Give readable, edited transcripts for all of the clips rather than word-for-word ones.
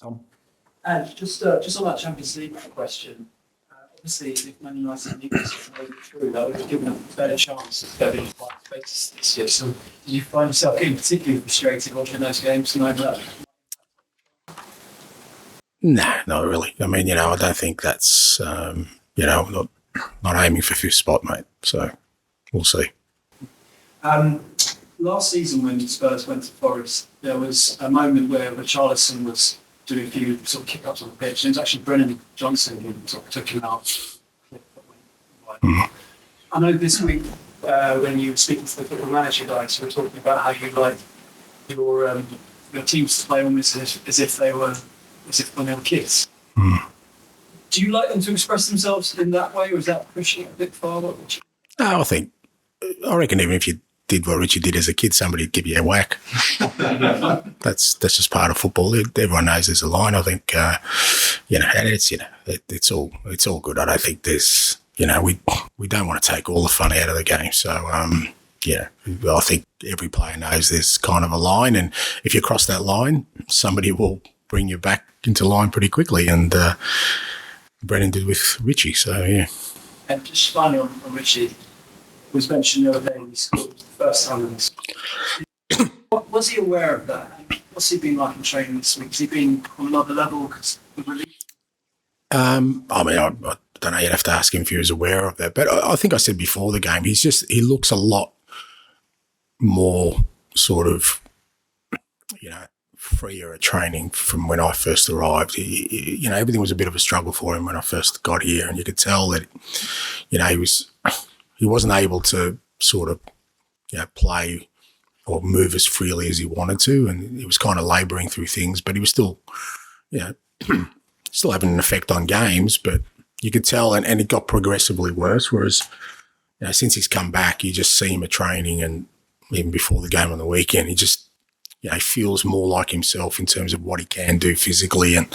Tom? And just on that Champions League question, obviously if Man United and Newcastle made it through, that would have given them a better chance of going in five spaces this year. So did you find yourself getting particularly frustrated watching those games tonight? Nah, not really. I mean, I don't think that's, not aiming for fifth spot, mate. So we'll see. Last season when Spurs went to Forest, there was a moment where Richarlison was doing a few sort of kick-ups on the pitch, and it was actually Brennan Johnson who sort of took him out. Mm. I know this week when you were speaking to the football manager guys, you were talking about how you like your teams to play almost as if they were when they were kids. Mm. Do you like them to express themselves in that way, or is that pushing it a bit far? No, I reckon even if you did what Richie did as a kid, somebody would give you a whack. That's just part of football. Everyone knows there's a line. I think, and it's all good. I don't think there's, we don't want to take all the fun out of the game. So, I think every player knows there's kind of a line, and if you cross that line, somebody will bring you back into line pretty quickly. And Brennan did with Richie. So yeah. And just finally on Richie. Was mentioned the other day he scored the first time in this. Was he aware of that? What's he been like in training this week? Has he been on another level? I don't know. You'd have to ask him if he was aware of that. But I think I said before the game, he looks a lot more sort of, freer at training from when I first arrived. Everything was a bit of a struggle for him when I first got here, and you could tell that, he wasn't able to sort of, play or move as freely as he wanted to, and he was kind of labouring through things, but he was still, still having an effect on games, but you could tell, and it got progressively worse, whereas, since he's come back, you just see him at training, and even before the game on the weekend, he just, he feels more like himself in terms of what he can do physically, and,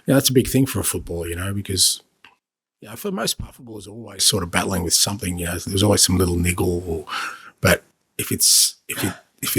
that's a big thing for a footballer, because for the most part, football is always sort of battling with something. There's always some little niggle, but if it's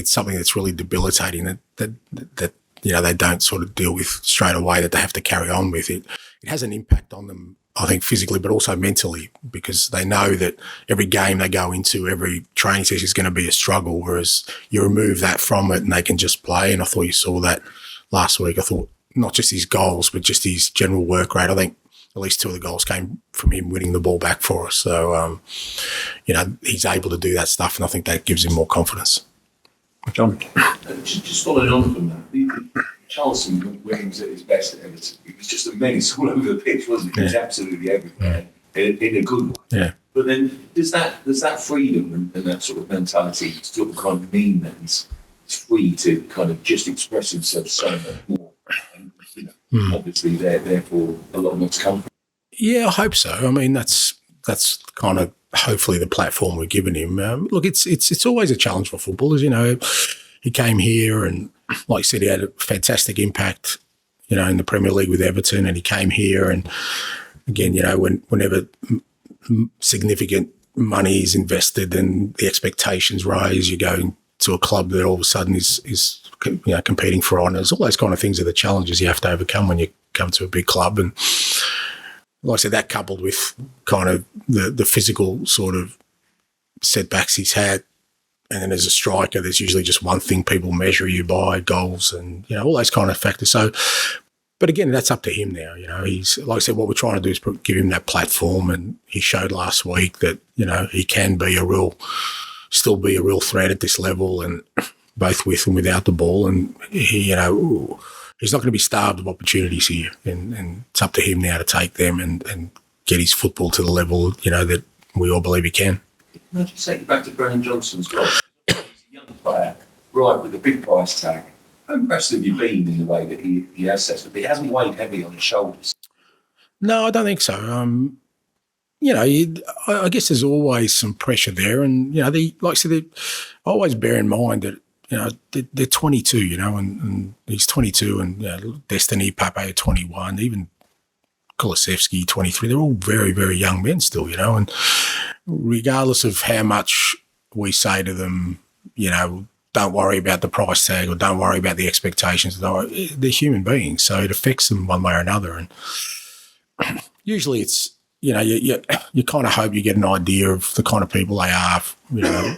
something that's really debilitating that they don't sort of deal with straight away, that they have to carry on with it has an impact on them, I think, physically, but also mentally, because they know that every game they go into, every training session is going to be a struggle, whereas you remove that from it and they can just play. And I thought you saw that last week. I thought not just his goals, but just his general work rate. I think at least two of the goals came from him winning the ball back for us. So, he's able to do that stuff, and I think that gives him more confidence. John? Just following on from that, Richarlison, when he was at his best at Everton, he was just a menace all over the pitch, wasn't he? He was absolutely everywhere, in a good way. Yeah. But then does that freedom and that sort of mentality sort of kind of mean that he's free to kind of just express himself so much more? And, obviously, therefore, a lot more to come from. Yeah, I hope so. I mean, that's kind of hopefully the platform we're giving him. Look, it's always a challenge for footballers. He came here and, like I said, he had a fantastic impact, in the Premier League with Everton, and he came here and, again, whenever significant money is invested and the expectations rise, you're going to a club that all of a sudden is competing for honours. All those kind of things are the challenges you have to overcome when you come to a big club. And like I said, that coupled with kind of the physical sort of setbacks he's had. And then as a striker, there's usually just one thing people measure you by, goals and, all those kind of factors. So, but again, that's up to him now. He's, like I said, what we're trying to do is give him that platform. And he showed last week that, he can be still be a real threat at this level, and both with and without the ball. And he, he's not going to be starved of opportunities here. And it's up to him now to take them and get his football to the level, that we all believe he can. Can I just take you back to Brennan Johnson as well? He's a young player, right, with a big price tag. How impressed have you been in the way that he has set up? He hasn't weighed heavy on his shoulders. No, I don't think so. I guess there's always some pressure there. And, like I said, I always bear in mind that, they're 22, and he's 22, and Destiny, Pape, 21, even Kulusevski, 23. They're all very, very young men still, and regardless of how much we say to them, don't worry about the price tag or don't worry about the expectations. They're human beings, so it affects them one way or another. And usually it's, you kind of hope you get an idea of the kind of people they are,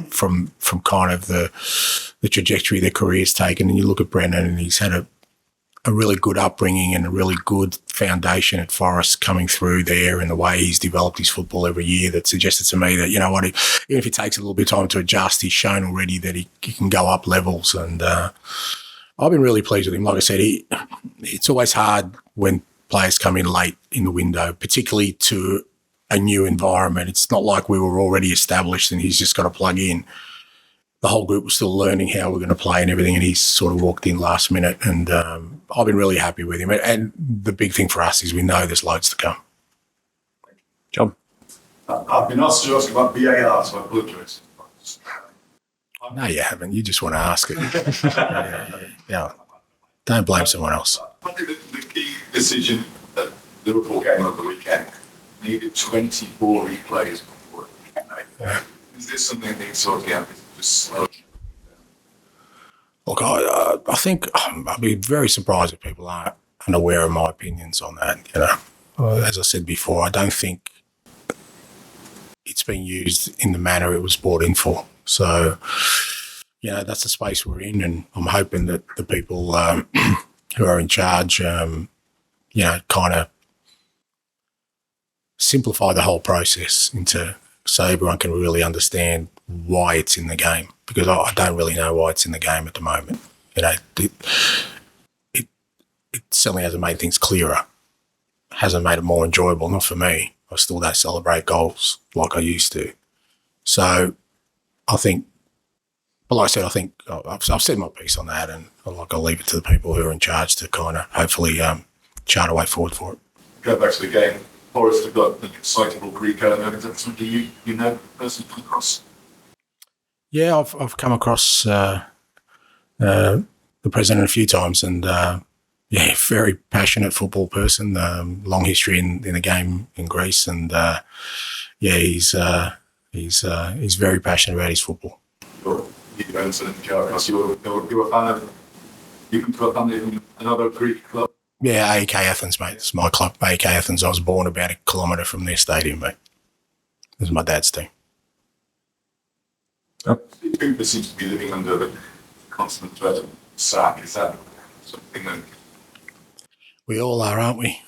from kind of the trajectory their career's taken. And you look at Brennan, and he's had a really good upbringing and a really good foundation at Forest coming through there, and the way he's developed his football every year that suggested to me that, even if it takes a little bit of time to adjust, he's shown already that he can go up levels. And I've been really pleased with him. Like I said, it's always hard when players come in late in the window, particularly to a new environment. It's not like we were already established and he's just got to plug in. The whole group was still learning how we're going to play and everything, and he's sort of walked in last minute, and I've been really happy with him. And the big thing for us is we know there's loads to come. John? I've been asked to ask about VAR, so I apologise. No, you haven't. You just want to ask it. Yeah. Don't blame someone else. I think the key decision that Liverpool game over the weekend needed 24 replays before it. Yeah. Is this something that needs sorting out? Just slow. Look, I think I'd be very surprised if people aren't unaware of my opinions on that. As I said before, I don't think it's been used in the manner it was brought in for. So, that's the space we're in, and I'm hoping that the people who are in charge, kind of simplify the whole process so everyone can really understand why it's in the game, because I don't really know why it's in the game at the moment. It certainly hasn't made things clearer, hasn't made it more enjoyable, not for me. I still don't celebrate goals like I used to. So I think, but like I said, I think I've said my piece on that, and I'll leave it to the people who are in charge to kind of hopefully chart a way forward for it. Go back to the game. Forest have got an excitable Greek element. Is that something you know personally come across? Yeah, I've come across the president a few times, and very passionate football person. Long history in the game in Greece, and he's very passionate about his football. You're a fan of. You come to a family from another Greek club. Yeah, AEK Athens, mate. It's my club, AEK Athens. I was born about 1 kilometre from their stadium, mate. This is my dad's team. Cooper seems to be living under the constant threat of sack. Is that something that... We all are, aren't we?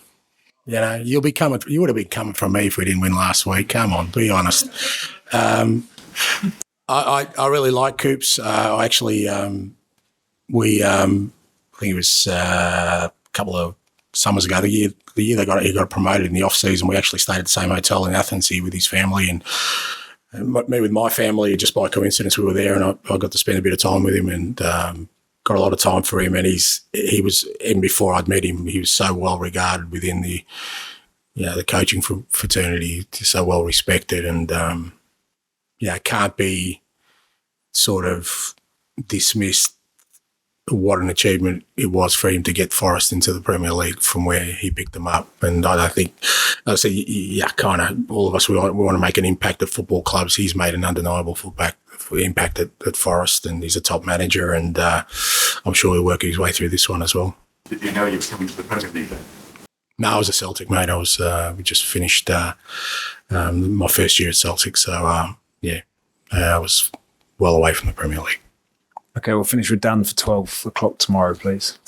You would have been coming from me if we didn't win last week. Come on, be honest. I really like Coops. I actually, I think it was a couple of summers ago, the year he got promoted in the off season. We actually stayed at the same hotel in Athens here with his family, and me with my family. Just by coincidence, we were there, and I got to spend a bit of time with him, and got a lot of time for him. And he was, even before I'd met him, he was so well regarded within the coaching fraternity, so well respected, and can't be sort of dismissed what an achievement it was for him to get Forest into the Premier League from where he picked them up. And I don't think, I say, kind of all of us, we want to make an impact at football clubs. He's made an undeniable impact at Forest, and he's a top manager, and I'm sure he'll work his way through this one as well. Did you know you were coming to the Premier League then? No, I was a Celtic, mate. We just finished my first year at Celtic, so I was well away from the Premier League. Okay, we'll finish with Dan for 12 o'clock tomorrow, please.